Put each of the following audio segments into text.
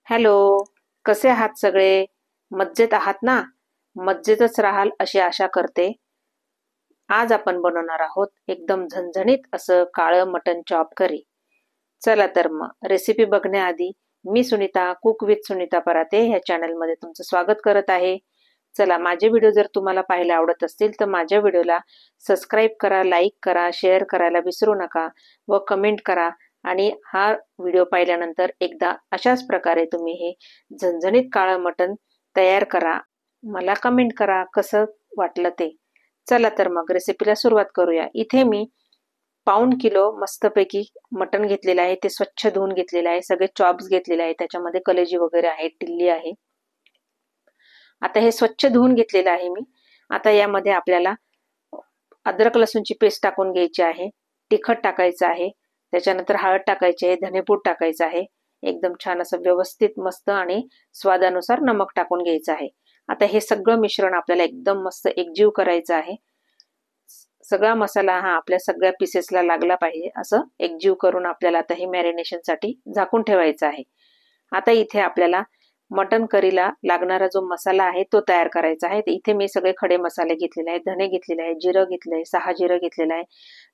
Hello, कसे आहात सगळे? मज्जेत आहात ना? मज्जेतच राहाल अशी आशा करते. आज आपण बनवणार आहोत एकदम झणझणीत असं काळं मटण चॉप करी. चला तर मग रेसिपी बघण्याआधी मी सुनीता कुक विथ सुनीता पराते ह्या चॅनलमध्ये तुमचं स्वागत करत आहे. चला, माझे व्हिडिओ जर तुम्हाला पाहायला आवडत असतील तर माझ्या व्हिडिओला सबस्क्राईब करा, लाईक करा, शेअर करायला विसरू नका व कमेंट करा. आणि हा व्हिडिओ पाहिल्यानंतर एकदा अशाच प्रकारे तुम्ही हे झणझणीत काळं मटण तयार करा. मला कमेंट करा कसं वाटलं ते. चला तर मग रेसिपीला सुरुवात करूया. इथे मी पाऊण किलो मस्तपैकी मटण घेतलेलं आहे. ते स्वच्छ धुवून घेतलेलं आहे. सगळे चॉप्स घेतलेले आहे. त्याच्यामध्ये कलेजी वगैरे आहे, टिल्ली आहे. आता हे स्वच्छ धुवून घेतलेलं आहे मी. आता यामध्ये आपल्याला अद्रक लसूणची पेस्ट टाकून घ्यायची आहे. तिखट टाकायचं आहे. त्याच्यानंतर हळद टाकायची आहे, धनेपूड टाकायचं आहे. एकदम छान असं व्यवस्थित मस्त आणि स्वादानुसार नमक टाकून घ्यायचं आहे. आता हे सगळं मिश्रण आपल्याला एकदम मस्त एकजीव करायचं आहे. सगळा मसाला हा आपल्या सगळ्या पीसेसला लागला पाहिजे असं एकजीव करून आपल्याला आता हे मॅरिनेशनसाठी झाकून ठेवायचं आहे. आता इथे आपल्याला मटन करीला लागणारा जो मसाला आहे तो तयार करायचा आहे. इथे मी सगळे खडे मसाले घेतलेले आहेत. धने घेतलेले आहे, जिरं घेतलंय, 6 जिरं घेतलेलं आहे,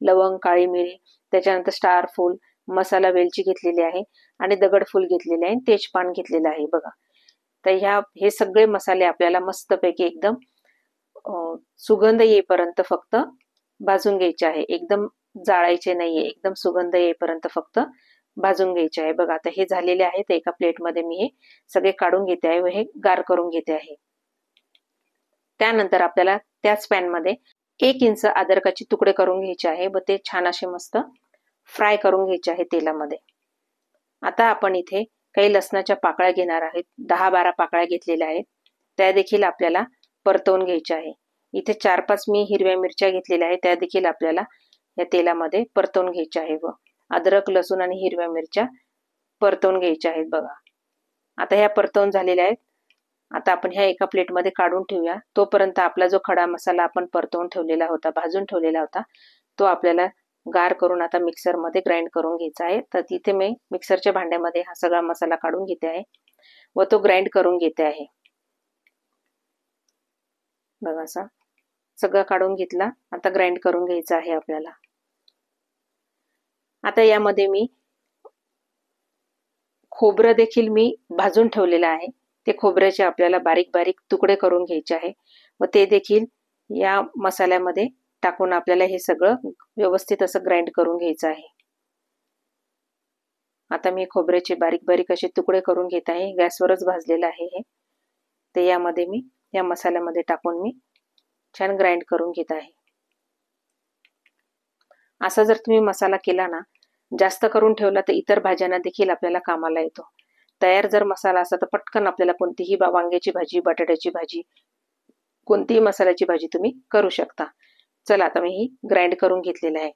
लवंग, काळी मिरी, त्याच्यानंतर स्टार फूल, मसाला वेलची घेतलेली आहे आणि दगडफूल घेतलेले आहे, तेजपान घेतलेलं आहे बघा. तर हे सगळे मसाले आपल्याला मस्तपैकी एकदम सुगंध येईपर्यंत फक्त भाजून घ्यायचे आहे. एकदम जाळायचे नाहीये, एकदम सुगंध येईपर्यंत फक्त भाजून घ्यायचे आहे. बघा आता हे झालेले आहे. तर एका प्लेटमध्ये मी हे सगळे काढून घेते आहे व हे गार करून घेते आहे. त्यानंतर आपल्याला त्याच पॅनमध्ये 1 इंच अद्रकाचे तुकडे करून घ्यायचे आहे व ते छान असे मस्त फ्राय करून घ्यायचे आहे तेलामध्ये. आता आपण इथे काही लसणाच्या पाकळ्या घेणार आहेत. 10-12 पाकळ्या घेतलेल्या आहेत. त्या देखील आपल्याला परतवून घ्यायच्या आहे. इथे 4-5 मी हिरव्या मिरच्या घेतलेल्या आहेत. त्या देखील आपल्याला या तेलामध्ये परतवून घ्यायच्या आहे व अद्रक, लसूण आणि हिरव्या मिरच्या परतवून घ्यायच्या आहेत बघा. आता ह्या परतवून झालेल्या आहेत. आता आपण ह्या एका प्लेटमध्ये काढून ठेवूया. तोपर्यंत आपला जो खडा मसाला आपण परतवून ठेवलेला होता, भाजून ठेवलेला होता, तो आपल्याला गार करून आता मिक्सरमध्ये ग्राइंड करून घ्यायचा आहे. तर तिथे मी मिक्सरच्या भांड्यामध्ये हा सगळा मसाला काढून घेते आहे व तो ग्राइंड करून घेते आहे. बघा असा सगळं काढून घेतला. आता ग्राइंड करून घ्यायचा आहे आपल्याला. आता यामध्ये मी खोबरं देखील मी भाजून ठेवलेलं आहे. ते खोबऱ्याचे आपल्याला बारीक बारीक तुकडे करून घ्यायचे आहे व ते देखील या मसाल्यामध्ये टाकून आपल्याला हे सगळं व्यवस्थित असं ग्राइंड करून घ्यायचं आहे. आता मी खोबऱ्याचे बारीक बारीक असे तुकडे करून घेत आहे. गॅसवरच भाजलेलं आहे हे. ते यामध्ये मी या मसाल्यामध्ये टाकून मी छान ग्राइंड करून घेत आहे. असा जर तुम्ही मसाला केला ना, जास्त करून ठेवला तर इतर भाज्यांना देखील आपल्याला कामाला येतो. तयार जर मसाला असता तर पटकन आपल्याला कोणतीही वांग्याची भाजी, बटाट्याची भाजी, कोणतीही मसाल्याची भाजी तुम्ही करू शकता. चला आता मी ही ग्राइंड करून घेतलेलं आहे.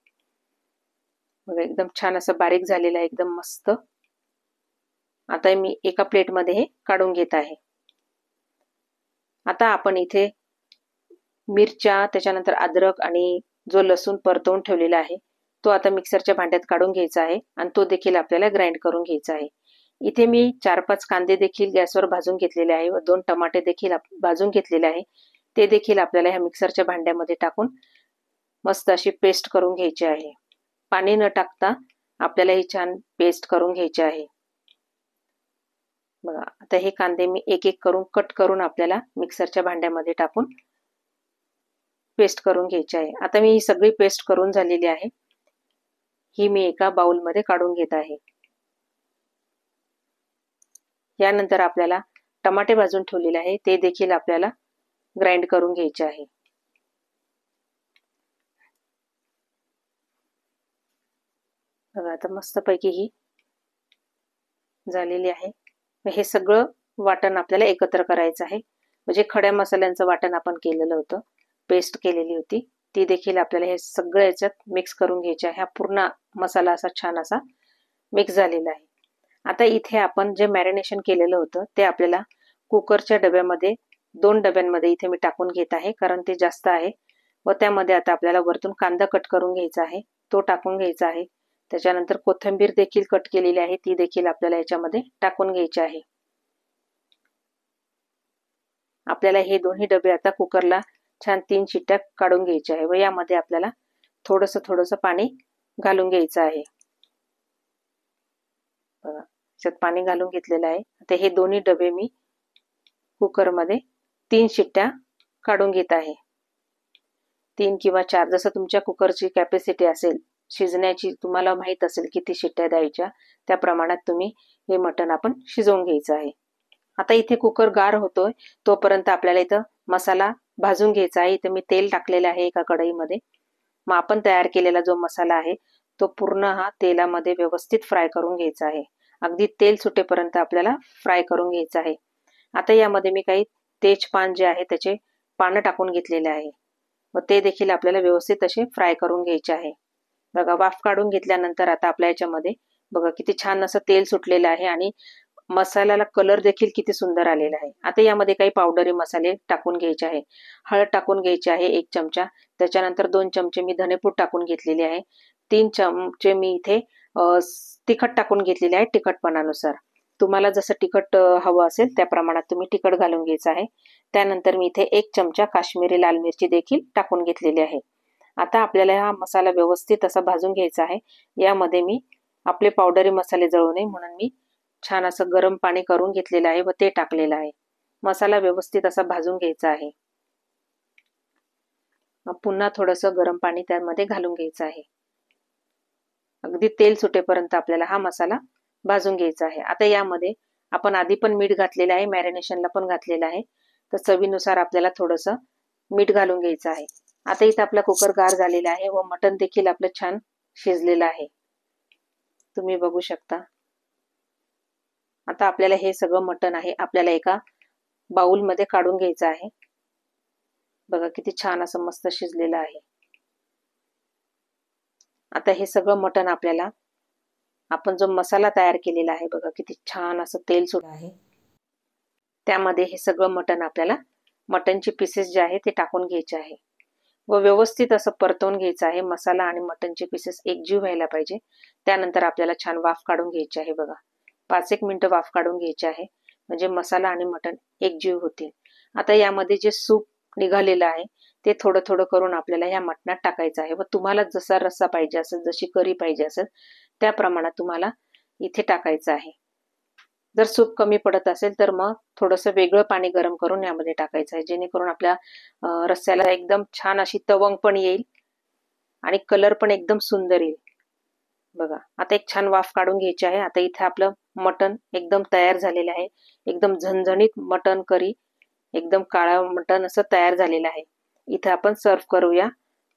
बघा एकदम छान असं बारीक झालेलं आहे, एकदम मस्त. आता मी एका प्लेटमध्ये हे काढून घेत आहे. आता आपण इथे मिरच्या, त्याच्यानंतर अद्रक आणि जो लसूण परतवून ठेवलेला आहे तो आता मिक्सरच्या भांड्यात काढून घ्यायचा आहे आणि तो देखील आपल्याला ग्राइंड करून घ्यायचा आहे. इथे मी 4-5 कांदे देखील गॅसवर भाजून घेतलेले आहे व 2 टमाटे देखील भाजून घेतलेले आहे. ते देखील आपल्याला ह्या मिक्सरच्या भांड्यामध्ये टाकून मस्त अशी पेस्ट करून घ्यायची आहे. पाणी न टाकता आपल्याला ही छान पेस्ट करून घ्यायची आहे. बघा आता हे कांदे मी एक एक करून कट करून आपल्याला मिक्सरच्या भांड्यामध्ये टाकून पेस्ट करून घ्यायची आहे. आता मी ही सगळी पेस्ट करून झालेली आहे. ही मी एका बाउलमध्ये काढून घेत आहे. यानंतर आपल्याला टमाटे भाजून ठेवलेले आहे ते देखील आपल्याला ग्राइंड करून घ्यायचे आहे. बघा आता मस्तपैकी ही झालेली आहे. हे सगळं वाटण आपल्याला एकत्र करायचं आहे. म्हणजे खड्या मसाल्यांचं वाटण आपण केलेलं होतं, पेस्ट केलेली होती, ती देखील आपल्याला हे सगळं याच्यात मिक्स करून घ्यायची आहे. हा पूर्ण मसाला असा छान असा मिक्स झालेला आहे. आता इथे आपण जे मॅरिनेशन केलेलं होतं ते आपल्याला कुकरच्या डब्यामध्ये 2 डब्यांमध्ये इथे मी टाकून घेत आहे, कारण ते जास्त आहे. व त्यामध्ये आता आपल्याला वरतून कांदा कट करून घ्यायचा आहे, तो टाकून घ्यायचा आहे. त्याच्यानंतर कोथिंबीर देखील कट केलेली आहे, ती देखील आपल्याला याच्यामध्ये टाकून घ्यायची आहे. आपल्याला हे दोन्ही डबे आता कुकरला छान 3 शिट्ट्या काढून घ्यायच्या आहे व यामध्ये आपल्याला थोडंसं पाणी घालून घ्यायचं आहे. बघा, त्यात पाणी घालून घेतलेलं आहे. आता हे दोन्ही डबे मी कुकरमध्ये 3 शिट्ट्या काढून घेत आहे. 3 किंवा 4 जसं तुमच्या कुकरची कॅपॅसिटी असेल, शिजण्याची तुम्हाला माहित असेल किती शिट्ट्या द्यायच्या, त्या प्रमाणात तुम्ही हे मटण आपण शिजवून घ्यायचं आहे. आता इथे कुकर गार होतोय, तोपर्यंत आपल्याला इथं मसाला भाजून घ्यायचा आहे. इथे मी तेल टाकलेलं आहे एका कढईमध्ये. मग आपण तयार केलेला जो मसाला आहे तो पूर्ण हा तेलामध्ये व्यवस्थित फ्राय करून घ्यायचा आहे. अगदी तेल सुटेपर्यंत आपल्याला फ्राय करून घ्यायचं आहे. आता यामध्ये मी काही तेजपान जे आहे त्याचे पानं टाकून घेतलेले आहे व ते देखील आपल्याला व्यवस्थित असे फ्राय करून घ्यायचे आहे. बघा, वाफ काढून घेतल्यानंतर आता आपल्या याच्यामध्ये बघा किती छान असं तेल सुटलेलं आहे आणि मसाल्याला कलर देखील किती सुंदर आलेला आहे. आता यामध्ये काही पावडरी मसाले टाकून घ्यायचे आहे. हळद टाकून घ्यायची आहे 1 चमचा. त्याच्यानंतर 2 चमचे मी धनेपूड टाकून घेतलेली आहे. 3 चमचे मी इथे तिखट टाकून घेतलेले आहे तिखटपणानुसार. तुम्हाला जसं तिखट हवं असेल त्या प्रमाणात तुम्ही तिखट घालून घ्यायचं आहे. त्यानंतर मी इथे 1 चमचा काश्मीरी लाल मिरची देखील टाकून घेतलेली आहे. आता आपल्याला हा मसाला व्यवस्थित असा भाजून घ्यायचा आहे. यामध्ये मी आपले पावडरी मसाले जळू नये म्हणून मी छान असं गरम पाणी करून घेतलेलं आहे व ते टाकलेलं आहे. मसाला व्यवस्थित असा भाजून घ्यायचा आहे. मग पुन्हा थोडंसं गरम पाणी त्यामध्ये घालून घ्यायचं आहे. अगदी तेल सुटेपर्यंत आपल्याला हा मसाला भाजून घ्यायचा आहे. आता यामध्ये आपण आधी पण मीठ घातलेलं आहे, मॅरिनेशनला पण घातलेलं आहे, तर चवीनुसार आपल्याला थोडंसं मीठ घालून घ्यायचं आहे. आता इथं आपला कुकर गार झालेला आहे व मटण देखील आपलं छान शिजलेलं आहे, तुम्ही बघू शकता. आता आपल्याला हे सगळं मटण आहे आपल्याला एका बाउलमध्ये काढून घ्यायचं आहे. बघा किती छान असं मस्त शिजलेलं आहे. आता हे सगळं मटण आपल्याला आपण जो मसाला तयार केलेला आहे बघा किती छान असं तेल सुटलं आहे, त्यामध्ये हे सगळं मटण आपल्याला मटणचे पीसेस जे आहे ते टाकून घ्यायचे आहे व व्यवस्थित असं परतवून घ्यायचं आहे. मसाला आणि मटणचे पीसेस एकजीव व्हायला पाहिजे. त्यानंतर आपल्याला छान वाफ काढून घ्यायची आहे. बघा 5-1 मिनिटं वाफ काढून घ्यायची आहे म्हणजे मसाला आणि मटण एकजीव होतील. आता यामध्ये जे सूप निघालेलं आहे ते थोडं करून आपल्याला या मटणात टाकायचं आहे व तुम्हाला जसा रस्सा पाहिजे असेल, जशी करी पाहिजे असेल त्या प्रमाणात तुम्हाला इथे टाकायचं आहे. जर सूप कमी पडत असेल तर मग थोडंसं वेगळं पाणी गरम करून यामध्ये टाकायचं आहे, जेणेकरून आपल्या रस्स्याला एकदम छान अशी तवंग पण येईल आणि कलर पण एकदम सुंदर येईल. बघा आता एक छान वाफ काढून घ्यायची आहे. आता इथे आपलं मटण एकदम तयार झालेलं आहे. एकदम झणझणीत मटण करी, एकदम काळं मटण असं तयार झालेलं आहे. इथे आपण सर्व करूया.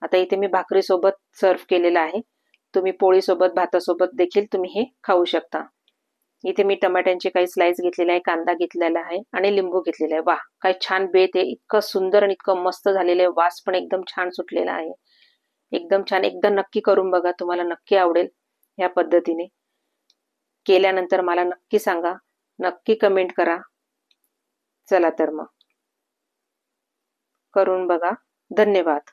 आता इथे मी भाकरी सोबत सर्व केलेलं आहे. तुम्ही पोळी सोबत, भातासोबत देखील तुम्ही हे खाऊ शकता. इथे मी टमाट्यांचे काही स्लाइस घेतलेले आहे, कांदा घेतलेला आहे आणि लिंबू घेतलेला आहे. वाह, काय छान बेत आहे. इतकं सुंदर आणि इतकं मस्त झालेलं आहे. वास पण एकदम छान सुटलेला आहे. एकदम छान. एकदा नक्की करून बघा, तुम्हाला नक्की आवडेल. या पद्धतीने केल्यानंतर मला नक्की सांगा, नक्की कमेंट करा. चला तर मग करून बघा. धन्यवाद.